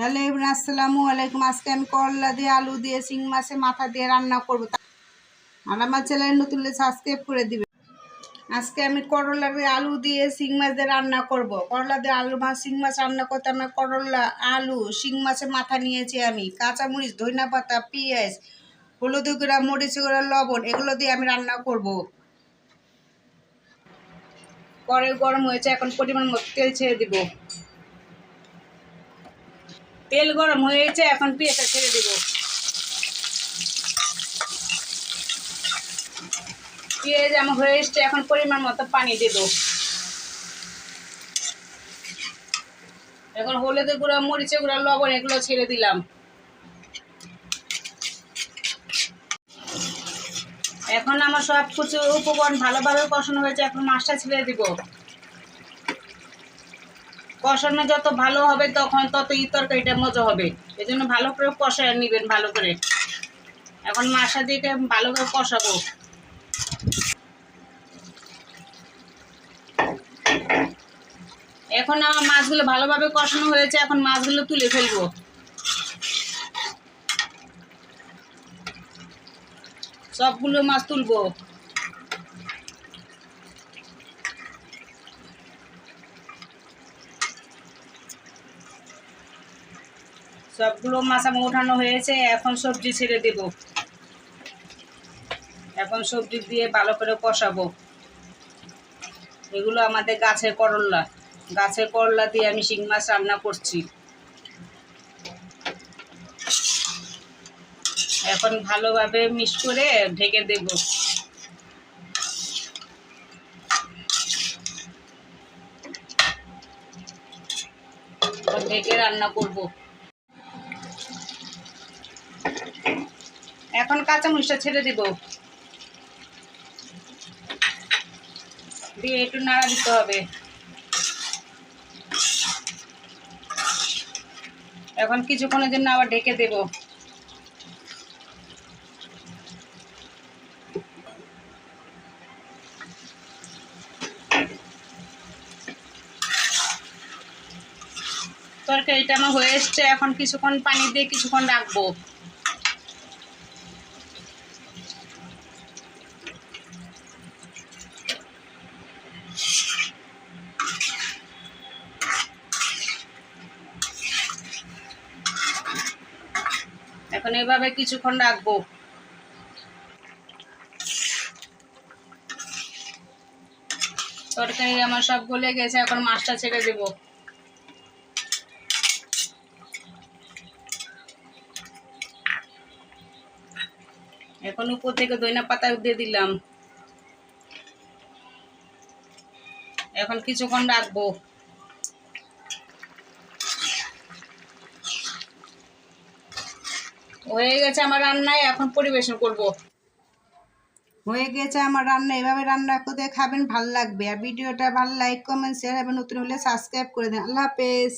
Hello everyone, আসসালামু আলাইকুম। আজকে আমি করলা দিয়ে আলু দিয়ে শিং মাছের মাথা দিয়ে রান্না করব। আর আমার চ্যানেল নতুন হলে সাবস্ক্রাইব করে দিবেন। আজকে আমি করলা দিয়ে আলু দিয়ে শিং মাছ দিয়ে রান্না করব। করলা দিয়ে আলু মাছ শিং মাছ রান্না করতে আমার করলা, আলু, শিং মাছের মাথা নিয়েছি আমি, কাঁচামরিচ, ধনিয়া পাতা, পেঁয়াজ, হলুদ গুঁড়া, মরিচ গুঁড়া, লবণ, এগুলো দিয়ে আমি রান্না করব। কড়াই গরম হয়েছে, এখন পরিমাণ মতো তেল ছেড়ে দিব। তেল গরম হয়েছে, এখন পেঁয়াজটা ছেড়ে দিব। পেঁয়াজ আমার হয়ে এসছে, এখন পরিমাণ মতো পানি দেব। এখন হলুদের গুঁড়া, মরিচের গুঁড়া, লবণ এগুলো ছেড়ে দিলাম। এখন আমার সব কিছু উপকরণ ভালোভাবে কষানো হয়েছে, এখন মাছটা ছেড়ে দিব। কষানো যত ভালো হবে তখন তত তরকারিটা মজা হবে, এই জন্য ভালো করে কষায় নেবেন ভালো করে। এখন মাছটা দিয়ে ভালো করে কষাবো। এখন আমার মাছগুলো ভালোভাবে কষানো হয়েছে, এখন মাছগুলো তুলে ফেলবো। সবগুলো মাছ তুলবো। সবগুলো মাছ আমার ওঠানো হয়েছে, এখন সবজি ছেড়ে দেব। এখন সবজি দিয়ে ভালো করে কষাবো। এগুলো আমাদের গাছের করলা, গাছের করলা দিয়ে আমি শিং মাছ রান্না করছি। এখন ভালোভাবে মিক্স করে ঢেকে দেব। ঢেকে রান্না করব। এখন কাঁচামরিচটা ছেড়ে দেব, দিয়ে একটু নাড়া দিতে হবে। এখন কিছুক্ষণের জন্য আবার ঢেকে দেব। তরকারিটা আমার হয়ে এসছে, এখন কিছুক্ষণ পানি দিয়ে কিছুক্ষণ রাখবো। এখন এভাবে কিছুক্ষণ রাখবো। তরকারি আমার সব গলে গেছে, এখন মাছটা ছেড়ে দেব। এখন উপর থেকে ধনিয়া পাতা দিয়ে দিলাম। এখন কিছুক্ষণ রাখবো। হয়ে গেছে আমার রান্নায়, এখন পরিবেশন করব। হয়ে গেছে আমার রান্না। এভাবে রান্না করে খাবেন, ভালো লাগবে। আর ভিডিওটা ভালো লাইক, কমেন্ট, শেয়ার এবং নতুন হলে সাবস্ক্রাইব করে দেন। আল্লাহ হাফেজ।